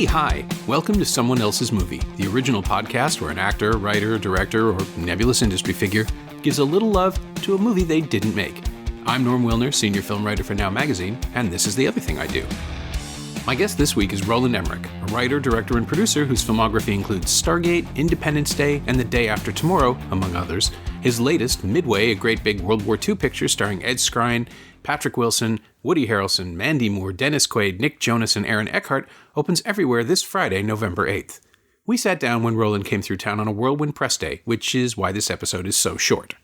Hey, hi. Welcome to Someone Else's Movie, the original podcast where an actor, writer, director, or nebulous industry figure gives a little love to a movie they didn't make. I'm Norm Wilner, senior film writer for Now Magazine, and this is the other thing I do. My guest this week is Roland Emmerich, a writer, director, and producer whose filmography includes Stargate, Independence Day, and The Day After Tomorrow, among others. His latest, Midway, a great big World War II picture starring Ed Skrein, Patrick Wilson, Woody Harrelson, Mandy Moore, Dennis Quaid, Nick Jonas, and Aaron Eckhart, opens everywhere this Friday, November 8th. We sat down when Roland came through town on a whirlwind press day, which is why this episode is so short.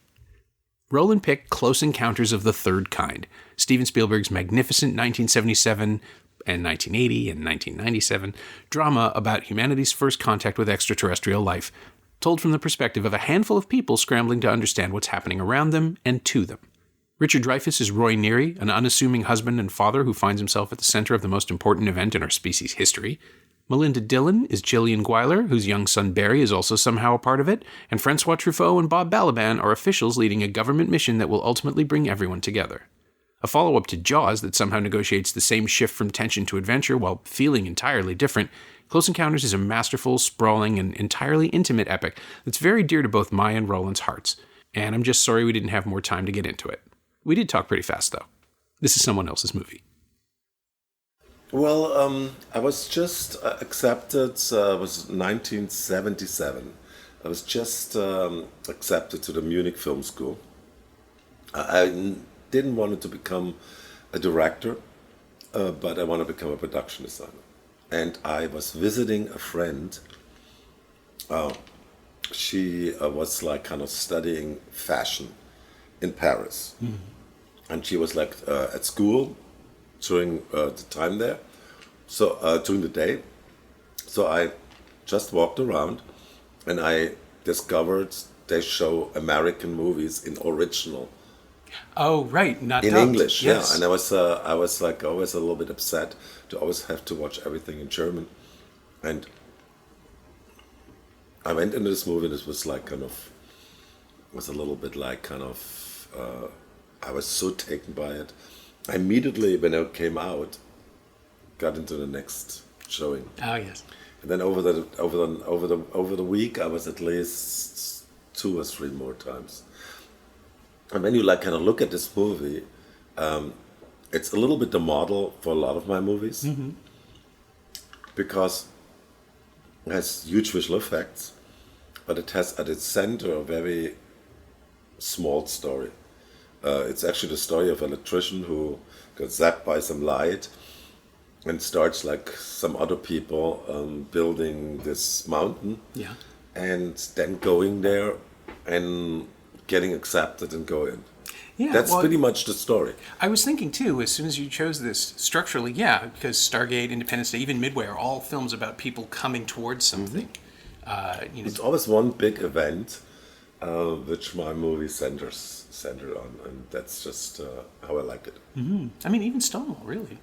Roland picked Close Encounters of the Third Kind, Steven Spielberg's magnificent 1977 and 1980 and 1997 drama about humanity's first contact with extraterrestrial life, told from the perspective of a handful of people scrambling to understand what's happening around them and to them. Richard Dreyfuss is Roy Neary, an unassuming husband and father who finds himself at the center of the most important event in our species' history. Melinda Dillon is Gillian Guyler, whose young son Barry is also somehow a part of it, and Francois Truffaut and Bob Balaban are officials leading a government mission that will ultimately bring everyone together. A follow-up to Jaws that somehow negotiates the same shift from tension to adventure while feeling entirely different, Close Encounters is a masterful, sprawling, and entirely intimate epic that's very dear to both my and Roland's hearts. And I'm just sorry we didn't have more time to get into it. We did talk pretty fast, though. This is Someone Else's Movie. Well, I was just accepted, it was 1977. I was just accepted to the Munich Film School. I didn't want to become a director, but I wanted to become a production designer. And I was visiting a friend. She was like kind of studying fashion in Paris. Mm-hmm. And she was like at school during the time there, so during the day. So I just walked around and I discovered they show American movies in original. Oh, right, not in dubbed. English, yes. Yeah. And I was like always a little bit upset to always have to watch everything in German. And I went into this movie and it was like kind of, was a little bit like kind of, I was so taken by it. I immediately, when it came out, got into the next showing. Oh yes. And then over the week, I was at least 2 or 3 more times. And when you like kind of look at this movie, it's a little bit the model for a lot of my movies, mm-hmm. because it has huge visual effects, but it has at its center a very small story. It's actually the story of an electrician who got zapped by some light and starts like some other people building this mountain, yeah, and then going there and getting accepted and go in. Yeah, that's pretty much the story. I was thinking too, as soon as you chose this structurally, yeah, because Stargate, Independence Day, even Midway are all films about people coming towards something. Mm-hmm. It's always one big event which my movie centered on, and that's just how I like it. Mm-hmm. I mean, even Stonewall, really,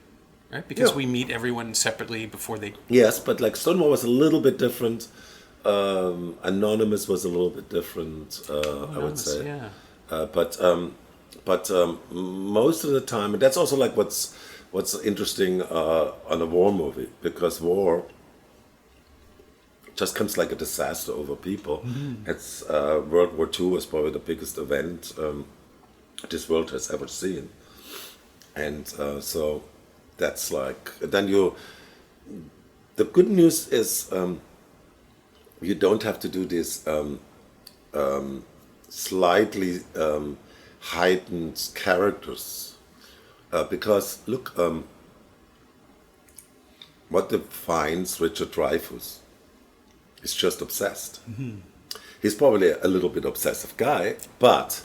right? Because we meet everyone separately before they... Yes, but like Stonewall was a little bit different. Anonymous was a little bit different, I would say. Yeah. But most of the time, and that's also like what's interesting on a war movie, because war just comes like a disaster over people. Mm-hmm. It's World War II was probably the biggest event this world has ever seen, and so that's like then the good news is you don't have to do this slightly heightened characters because look, what defines Richard Dreyfuss? He's just obsessed. Mm-hmm. He's probably a little bit obsessive guy, but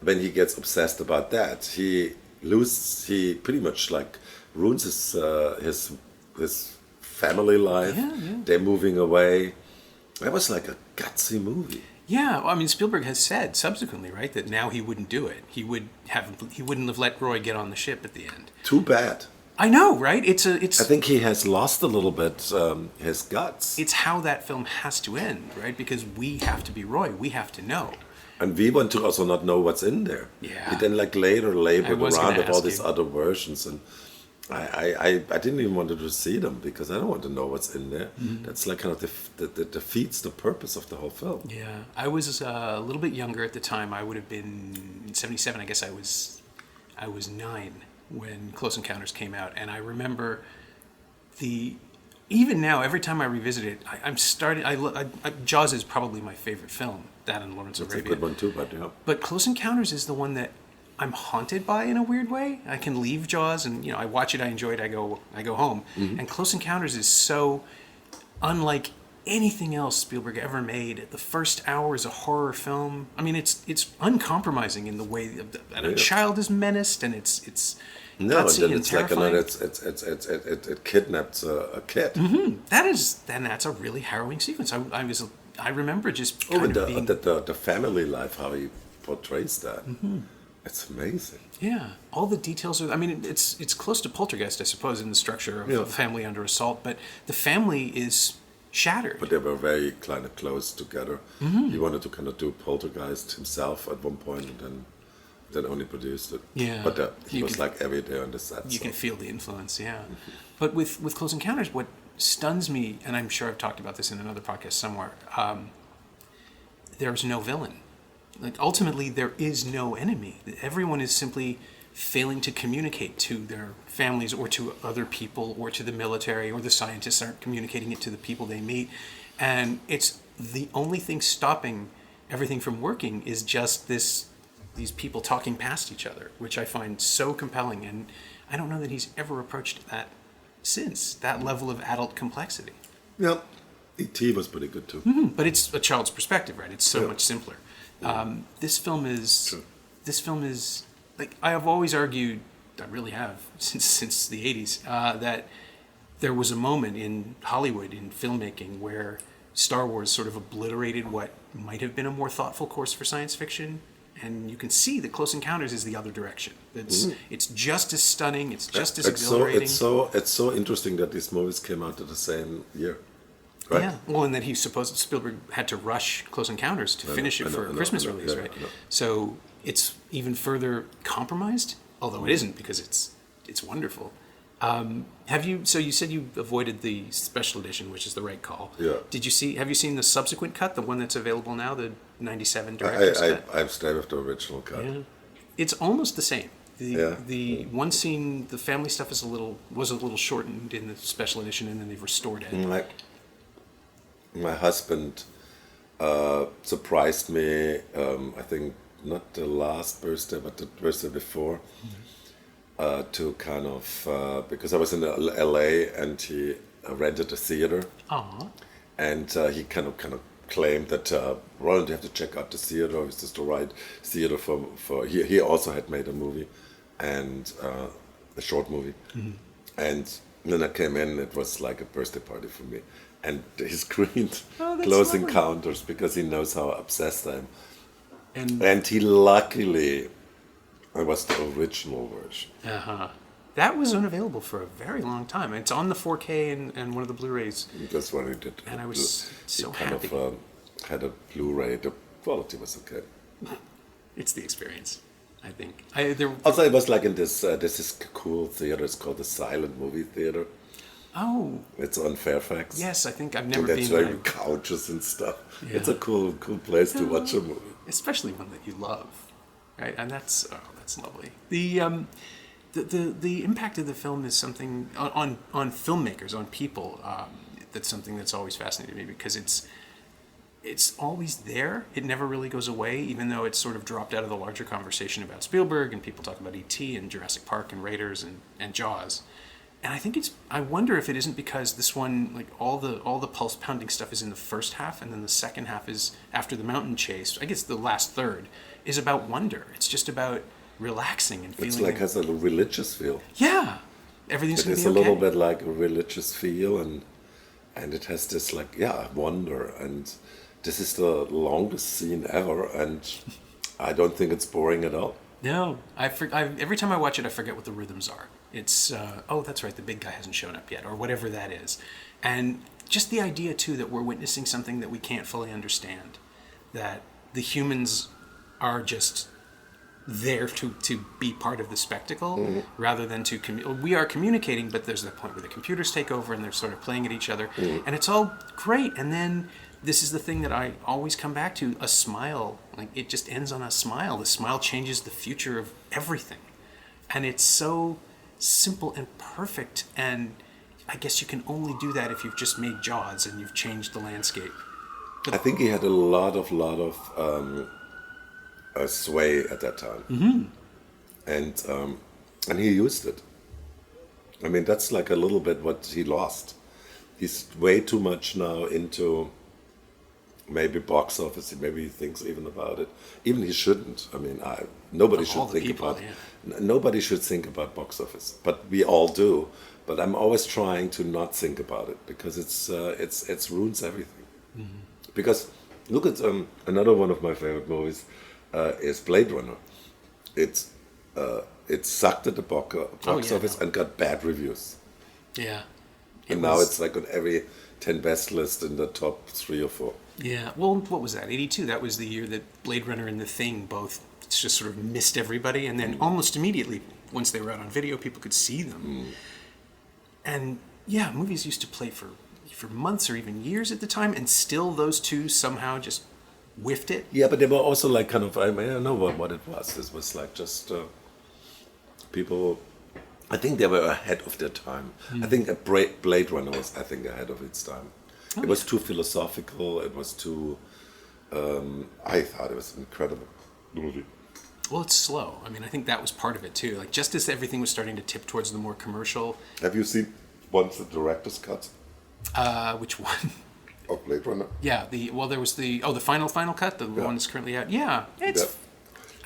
when he gets obsessed about that, he pretty much like ruins his family life. Yeah, yeah. They're moving away. That was like a gutsy movie. Yeah, well, I mean, Spielberg has said subsequently, right, that now he wouldn't do it. He wouldn't have let Roy get on the ship at the end. Too bad. I know, right? It's. I think he has lost a little bit his guts. It's how that film has to end, right? Because we have to be Roy. We have to know. And we want to also not know what's in there. Yeah. He then like later labored around with all these other versions, and I didn't even want to see them because I don't want to know what's in there. That's like kind of defeats the purpose of the whole film. Yeah, I was a little bit younger at the time. I would have been in '77. I guess I was 9 when Close Encounters came out, and I remember even now, every time I revisit it, I'm starting. Jaws is probably my favorite film. That and Lawrence of Arabia. It's a good one too, but yeah. But Close Encounters is the one that I'm haunted by in a weird way. I can leave Jaws and I watch it, I enjoy it, I go home. And Close Encounters is so unlike anything else Spielberg ever made. The first hour is a horror film. I mean, it's uncompromising in the way that a child is menaced, and it's no, gutsy then and it's terrifying. like it kidnaps a kid. That's a really harrowing sequence. I remember just kind of being the family life, how he portrays that. It's amazing. Yeah, all the details are. I mean, it's close to Poltergeist, I suppose, in the structure of a family under assault. But the family is shattered. But they were very kind of close together. He wanted to kind of do Poltergeist himself at one point, and then only produced it. Yeah, but he was like every day on the set. You can feel the influence. Yeah, but with Close Encounters, what stuns me, and I'm sure I've talked about this in another podcast somewhere. There's no villain. Like, ultimately, there is no enemy. Everyone is simply failing to communicate to their families or to other people or to the military, or the scientists aren't communicating it to the people they meet. And it's the only thing stopping everything from working is just these people talking past each other, which I find so compelling. And I don't know that he's ever approached that since, that level of adult complexity. Yeah, E.T. was pretty good too. But it's a child's perspective, right? It's so much simpler. This film is like, I have always argued, I really have since the 80s, that there was a moment in Hollywood, in filmmaking, where Star Wars sort of obliterated what might have been a more thoughtful course for science fiction, and you can see that Close Encounters is the other direction. It's just as stunning, it's just as exhilarating. It's so interesting that these movies came out at the same year. Right? Yeah, well, and that Spielberg had to rush Close Encounters to finish it for a Christmas release, right? So it's even further compromised, although it isn't, because it's wonderful. So you said you avoided the special edition, which is the right call. Yeah. Have you seen the subsequent cut, the one that's available now, the '97 director's cut? I've stayed with the original cut. Yeah. It's almost the same. The one scene, the family stuff was a little shortened in the special edition, and then they've restored it. My husband surprised me, I think not the last birthday, but the birthday before, to kind of, because I was in LA and he rented a theater. Aww. And he kind of claimed that, Roland, you have to check out the theater. It's just the right theater for he also had made a movie, and a short movie. And then I came in, it was like a birthday party for me. And he screened Close Encounters because he knows how obsessed I am. And he luckily, it was the original version. That was unavailable for a very long time. It's on the 4K and one of the Blu-rays. That's what he did. And I was so happy. Kind of had a Blu-ray. The quality was okay. It's the experience, I think. Also, it was like in this is cool theater. It's called the Silent Movie Theater. Oh. It's on Fairfax. Yes, I think I've never been. That's very couches and stuff. Yeah. It's a cool place to watch a movie. Especially one that you love, right? And that's lovely. The impact of the film is something on filmmakers, on people. That's something that's always fascinated me, because it's always there. It never really goes away, even though it's sort of dropped out of the larger conversation about Spielberg, and people talk about E.T. and Jurassic Park and Raiders and Jaws. And I think I wonder if it isn't because this one, like, all the pulse pounding stuff is in the first half, and then the second half is after the mountain chase. I guess the last third is about wonder. It's just about relaxing and feeling. It's like has a religious feel. Yeah, everything's gonna be okay. It's a little bit like a religious feel, and it has this wonder. And this is the longest scene ever, and I don't think it's boring at all. No, every time I watch it, I forget what the rhythms are. It's, that's right, the big guy hasn't shown up yet, or whatever that is. And just the idea, too, that we're witnessing something that we can't fully understand. That the humans are just there to be part of the spectacle rather than to we are communicating, but there's that point where the computers take over and they're sort of playing at each other, and it's all great. And then this is the thing that I always come back to: a smile. Like, it just ends on a smile. The smile changes the future of everything, and it's so simple and perfect. And I guess you can only do that if you've just made Jaws and you've changed the landscape. I think he had a lot of sway at that time, and he used it. I mean, that's like a little bit what he lost. He's way too much now into maybe box office. Maybe he thinks even about it. Even he shouldn't. I mean, nobody should think about. Nobody should think about box office, but we all do. But I'm always trying to not think about it because it's ruins everything. Mm-hmm. Because look at another one of my favorite movies is Blade Runner. It sucked at the box office and got bad reviews. Yeah. And now it's like on every 10 best list in the top 3 or 4. Yeah. Well, what was that? 82. That was the year that Blade Runner and The Thing both just sort of missed everybody, and then almost immediately, once they were out on video, people could see them. And yeah, movies used to play for months or even years at the time, and still those two somehow just whiffed it. Yeah, but they were also like kind of, I don't know what it was. This was like just people, I think they were ahead of their time. I think Blade Runner was, ahead of its time. It was too philosophical, it was too, I thought it was an incredible movie. Well, it's slow. I mean, I think that was part of it too. Like, just as everything was starting to tip towards the more commercial. Have you seen once the director's cut? Which one? Of Blade Runner. Yeah. There was the final cut, the one that's currently out. Yeah,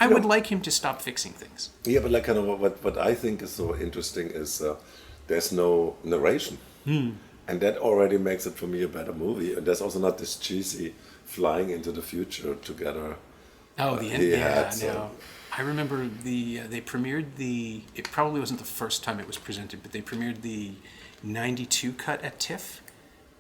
I would like him to stop fixing things. Yeah, but like kind of what I think is so interesting is there's no narration, and that already makes it for me a better movie. And there's also not this cheesy flying into the future together. Oh, the end. Yeah, no. I remember they premiered it probably wasn't the first time it was presented, but they premiered the 92 cut at TIFF.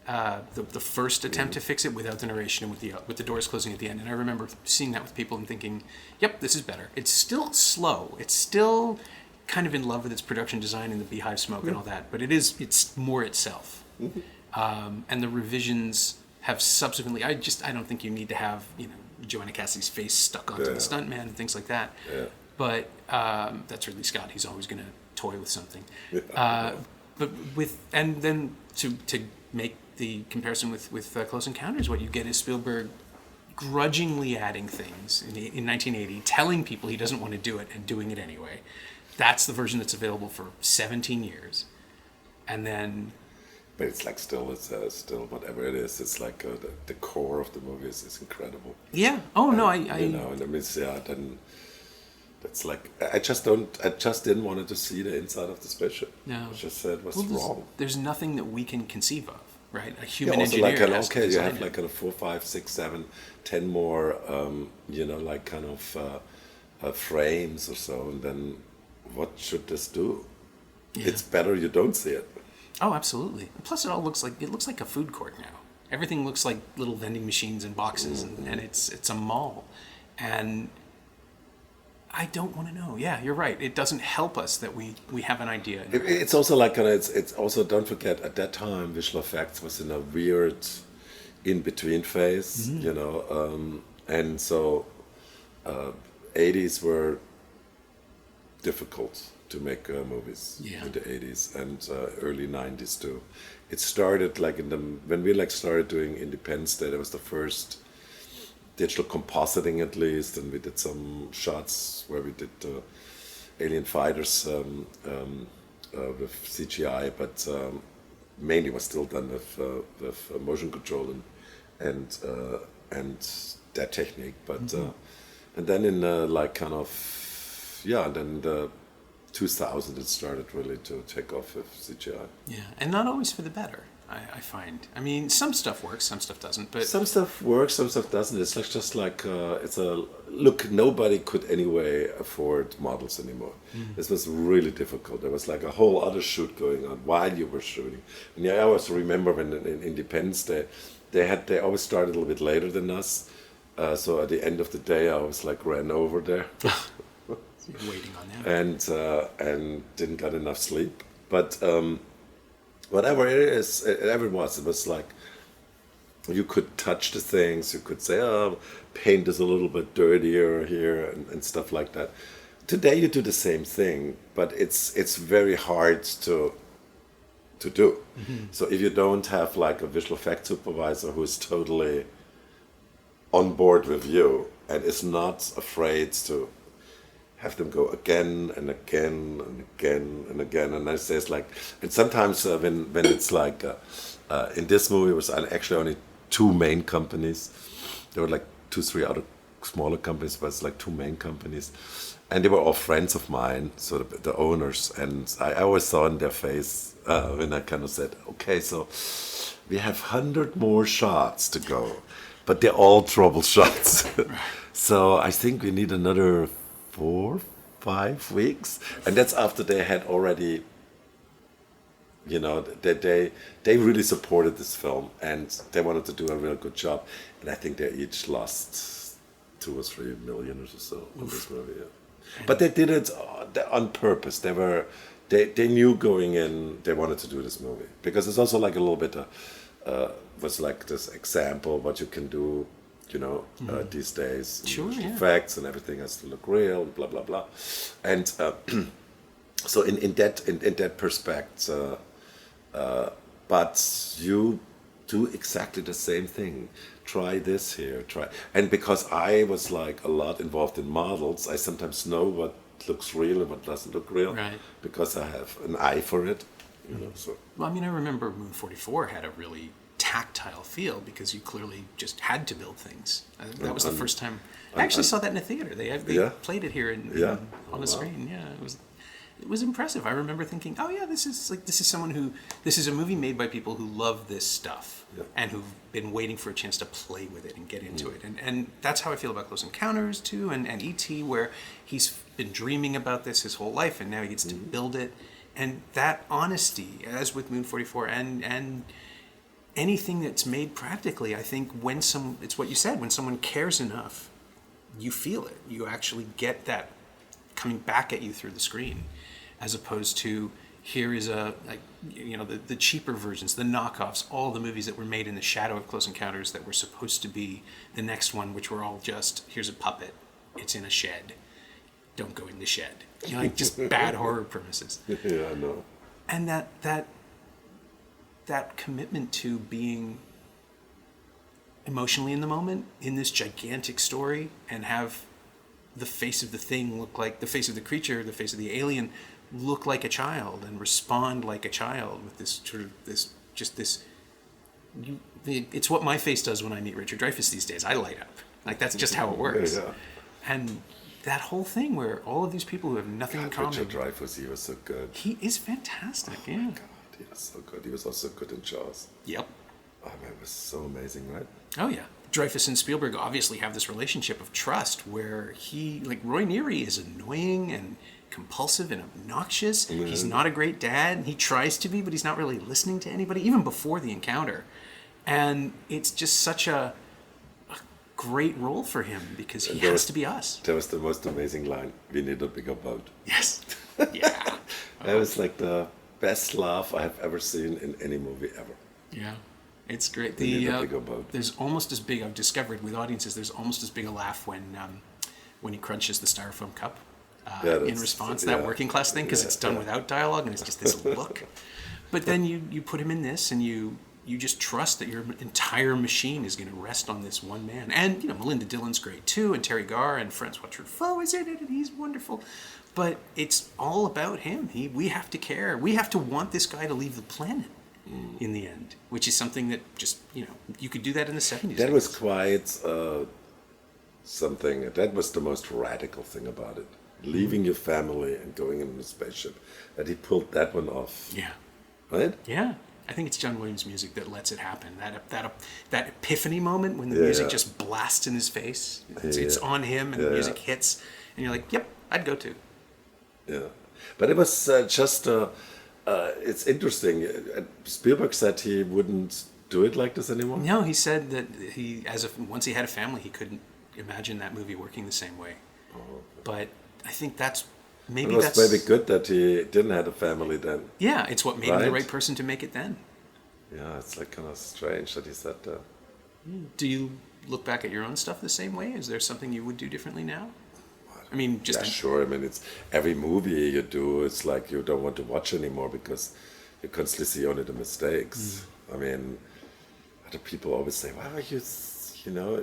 The first attempt to fix it without the narration and with the doors closing at the end. And I remember seeing that with people and thinking, yep, this is better. It's still slow. It's still kind of in love with its production design and the beehive smoke and all that, but it's more itself. And the revisions have subsequently, I don't think you need to have, Joanna Cassidy's face stuck onto the stuntman and things like that. Yeah. But that's Ridley Scott. He's always going to toy with something. But then to make the comparison with Close Encounters, what you get is Spielberg grudgingly adding things in 1980, telling people he doesn't want to do it and doing it anyway. That's the version that's available for 17 years. And then... But it's like still whatever it is, it's like the core of the movie is incredible. Yeah. Oh, no, and I mean, then... It's like I just didn't want to see the inside of the spaceship. No, I just said what's wrong. There's nothing that we can conceive of, right? A human also engineer. Like you have like kind of 4, 5, 6, 7, 10 more, like kind of frames or so, and then what should this do? Yeah. It's better you don't see it. Oh, absolutely. Plus, it looks like a food court now. Everything looks like little vending machines and boxes, and it's a mall, and I don't want to know. Yeah, you're right. It doesn't help us that we have an idea. It's also like it's also, don't forget, at that time visual effects was in a weird in between phase, and so 80s were difficult to make movies in the 80s and early 90s too. It started like when we started doing Independence Day. That was the first digital compositing, at least, and we did some shots where we did alien fighters with CGI, but mainly was still done with motion control and that technique. But and then in and then the 2000 it started really to take off with CGI. Yeah, and not always for the better. I find. I mean, some stuff works, some stuff doesn't. But some stuff works, some stuff doesn't. It's just like look. Nobody could anyway afford models anymore. This was really difficult. There was like a whole other shoot going on while you were shooting. And I always remember when in Independence Day, they always started a little bit later than us. So at the end of the day, I always ran over there. You're waiting on them. And didn't get enough sleep. But whatever it was like you could touch the things. You could say, "Oh, paint is a little bit dirtier here," and stuff like that. Today you do the same thing, but it's very hard to do. Mm-hmm. So if you don't have like a visual effects supervisor who's totally on board with you and is not afraid to have them go again and again and again and again, and I say it's like, and sometimes when it's like in this movie it was actually only two main companies. There were like 2-3 other smaller companies, but it's like two main companies, and they were all friends of mine, so the owners, and I always saw in their face when I kind of said, okay, so we have 100 more shots to go, but they're all trouble shots. So I think we need another 4-5 weeks, and that's after they had already, you know, they really supported this film and they wanted to do a real good job, and I think they each lost 2 or 3 million or so on this movie. Yeah. But they did it on purpose. They knew going in they wanted to do this movie, because it's also like a little bit was like this example what you can do, you know, these days. Sure, yeah. Effects and everything has to look real, blah blah blah, and so in that perspective, but you do exactly the same thing. Try this here, and because I was like a lot involved in models, I sometimes know what looks real and what doesn't look real, right? Because I have an eye for it, you know. So well, I mean, I remember Moon 44 had a really tactile feel because you clearly just had to build things. That was the first time I actually saw that in a theater. They played it here on the screen. Yeah, it was impressive. I remember thinking, oh yeah, this is a movie made by people who love this stuff and who've been waiting for a chance to play with it and get into it. And that's how I feel about Close Encounters too, and E.T., where he's been dreaming about this his whole life and now he gets to build it. And that honesty, as with Moon 44 and anything that's made practically, I think it's what you said, when someone cares enough, you feel it. You actually get that coming back at you through the screen, as opposed to here is the cheaper versions, the knockoffs, all the movies that were made in the shadow of Close Encounters that were supposed to be the next one, which were all just, here's a puppet, it's in a shed, don't go in the shed. You know, like just bad horror premises. Yeah, I know. And that commitment to being emotionally in the moment in this gigantic story and have the face of the thing look like the face of the creature, the face of the alien look like a child and respond like a child with this sort of it's what my face does when I meet Richard Dreyfuss these days. I light up. Like, that's just how it works. Yeah. And that whole thing where all of these people who have nothing in common. Richard Dreyfuss, he was so good. He is fantastic, oh my God, he was so good. He was also good in Jaws. Yep. Oh man, it was so amazing, right? Oh yeah. Dreyfuss and Spielberg obviously have this relationship of trust where Roy Neary is annoying and compulsive and obnoxious. Mm-hmm. He's not a great dad. He tries to be, but he's not really listening to anybody, even before the encounter. And it's just such a great role for him because he has to be us. That was the most amazing line. We need a bigger boat. Yes. Yeah. That was like the best laugh I have ever seen in any movie ever. Yeah. It's great. There's almost as big, I've discovered with audiences, there's almost as big a laugh when he crunches the styrofoam cup in response to that working class thing, because it's done without dialogue and it's just this look. But then you put him in this and you just trust that your entire machine is going to rest on this one man. And, Melinda Dillon's great too, and Terry Garr and Francois Truffaut is in it, and he's wonderful. But it's all about him. We have to care. We have to want this guy to leave the planet. In the end, which is something that just, you could do that in the 70s. That was quite something. That was the most radical thing about it. Leaving your family and going in a spaceship. That he pulled that one off. Yeah. Right? Yeah. I think it's John Williams' music that lets it happen. That epiphany moment when the music just blasts in his face. It's on him and the music hits. And you're like, yep, I'd go too. Yeah. But it was just... it's interesting. Spielberg said he wouldn't do it like this anymore. No, he said that once he had a family, he couldn't imagine that movie working the same way. Oh, okay. But I think that's It was maybe good that he didn't have a family then. Yeah, it's what made him the right person to make it then. Yeah, it's like kind of strange that he said that. Do you look back at your own stuff the same way? Is there something you would do differently now? I mean, just... Yeah, sure. I mean, it's every movie you do, it's like you don't want to watch anymore because you constantly see only the mistakes. I mean, other people always say, why are you... You know,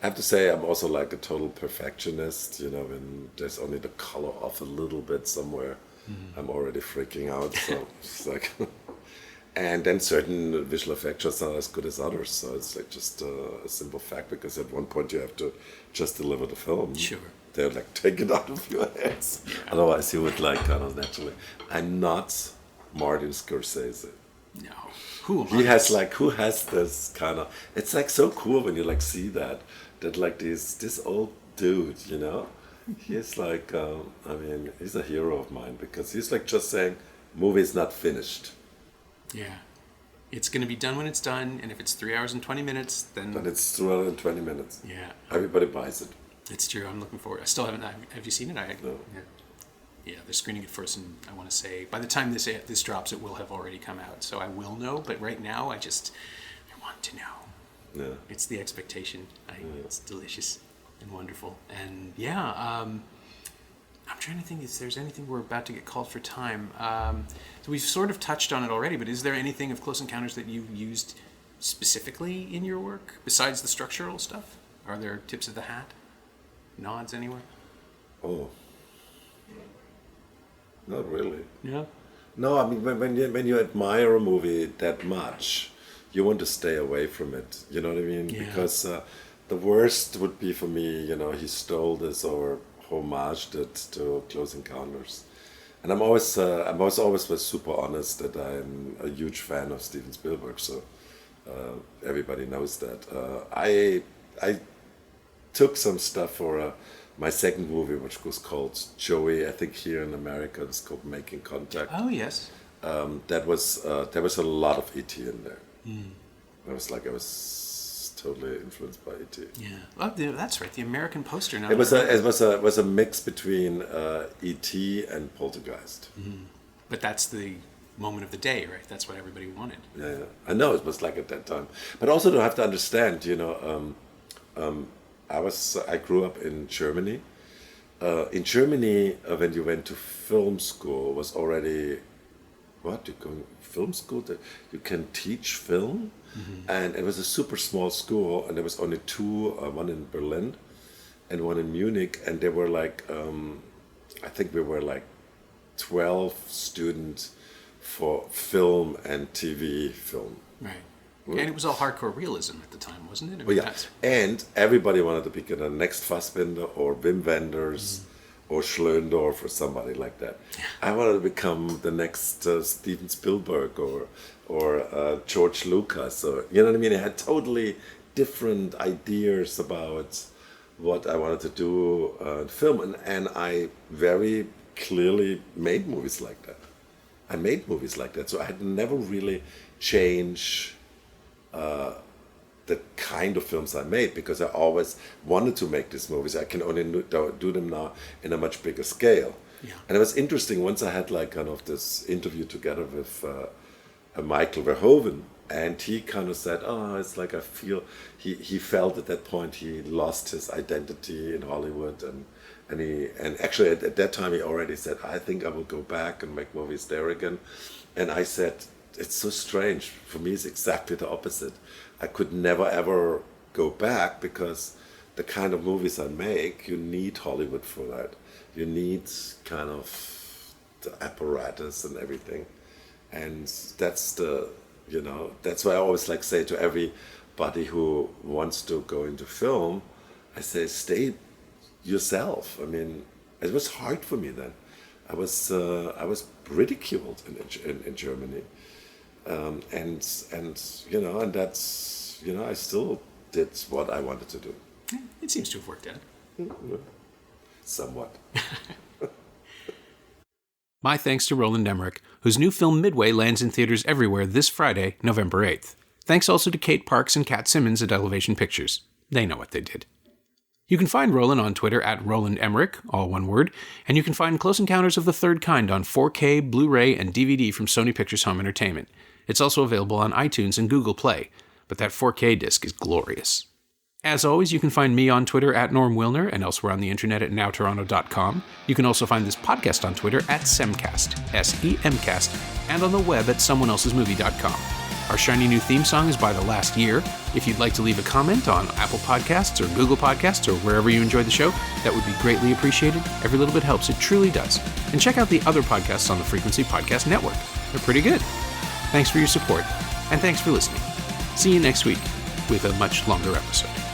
I have to say I'm also like a total perfectionist, you know, when there's only the color off a little bit somewhere, I'm already freaking out. So it's like, and then certain visual effects are not as good as others. So it's like just a simple fact, because at one point you have to just deliver the film. Sure. They're like, take it out of your hands. Yeah. Otherwise you would like kind of naturally. I'm not Martin Scorsese. No. Who has this kind of, it's like so cool when you like see that like this old dude, you know, he's like, I mean, he's a hero of mine, because he's like just saying, movie's not finished. Yeah. It's going to be done when it's done, and if it's 3 hours and 20 minutes, then... But it's 3 hours and 20 minutes. Yeah. Everybody buys it. It's true, I'm looking forward. I still haven't, have you seen it? No. Yeah, they're screening it first, and I want to say by the time this drops, it will have already come out. So I will know, but right now, I want to know. Yeah. It's the expectation. It's delicious and wonderful. And yeah, I'm trying to think if there's anything we're about to get called for time. So we've sort of touched on it already, but is there anything of Close Encounters that you've used specifically in your work besides the structural stuff? Are there tips of the hat? Nods anywhere? Oh. Not really. Yeah. No, I mean, when you admire a movie that much, you want to stay away from it. You know what I mean? Yeah. Because the worst would be for me, you know, he stole this or homaged it to Close Encounters. And I'm always was super honest that I'm a huge fan of Steven Spielberg. So everybody knows that. I took some stuff for my second movie, which was called Joey. I think here in America it's called Making Contact. Oh yes. There was a lot of E.T. in there. I was totally influenced by E.T. Yeah, oh, that's right. The American poster. Now It was a mix between E.T. and Poltergeist. But that's the moment of the day, right? That's what everybody wanted. Yeah, I know it was like at that time. But also to have to understand, you know. I grew up in Germany. In Germany, when you went to film school, was already you go film school that you can teach film, and it was a super small school, and there was only two, one in Berlin, and one in Munich, and they were like, I think we were like 12 students for film and TV film. Right. And it was all hardcore realism at the time, wasn't it? I mean, yeah, and everybody wanted to be the next Fassbinder or Wim Wenders or Schlöndorff or somebody like that. I wanted to become the next Steven Spielberg or George Lucas, or you know what I mean. I had totally different ideas about what I wanted to do in film, and I very clearly made movies like that. I made movies like that, so I had never really changed the kind of films I made, because I always wanted to make these movies. I can only do them now in a much bigger scale. Yeah. And it was interesting, once I had like kind of this interview together with Michael Verhoeven, and he kind of said, it's like I feel, he felt at that point he lost his identity in Hollywood, and actually at that time he already said, I think I will go back and make movies there again. And I said, it's so strange. For me, it's exactly the opposite. I could never ever go back, because the kind of movies I make, you need Hollywood for that. You need kind of the apparatus and everything. And that's that's why I always like say to everybody who wants to go into film, I say, stay yourself. I mean, it was hard for me then. I was ridiculed in Germany. And that's, I still did what I wanted to do. It seems to have worked out. Somewhat. My thanks to Roland Emmerich, whose new film Midway lands in theaters everywhere this Friday, November 8th. Thanks also to Kate Parks and Kat Simmons at Elevation Pictures. They know what they did. You can find Roland on Twitter at Roland Emmerich, all one word, and you can find Close Encounters of the Third Kind on 4K, Blu-ray, and DVD from Sony Pictures Home Entertainment. It's also available on iTunes and Google Play, but that 4K disc is glorious. As always, you can find me on Twitter at Norm Wilner and elsewhere on the internet at nowtoronto.com. You can also find this podcast on Twitter at Semcast, S-E-M-Cast, and on the web at someoneelsesmovie.com. Our shiny new theme song is by The Last Year. If you'd like to leave a comment on Apple Podcasts or Google Podcasts or wherever you enjoy the show, that would be greatly appreciated. Every little bit helps, it truly does. And check out the other podcasts on the Frequency Podcast Network. They're pretty good. Thanks for your support, and thanks for listening. See you next week with a much longer episode.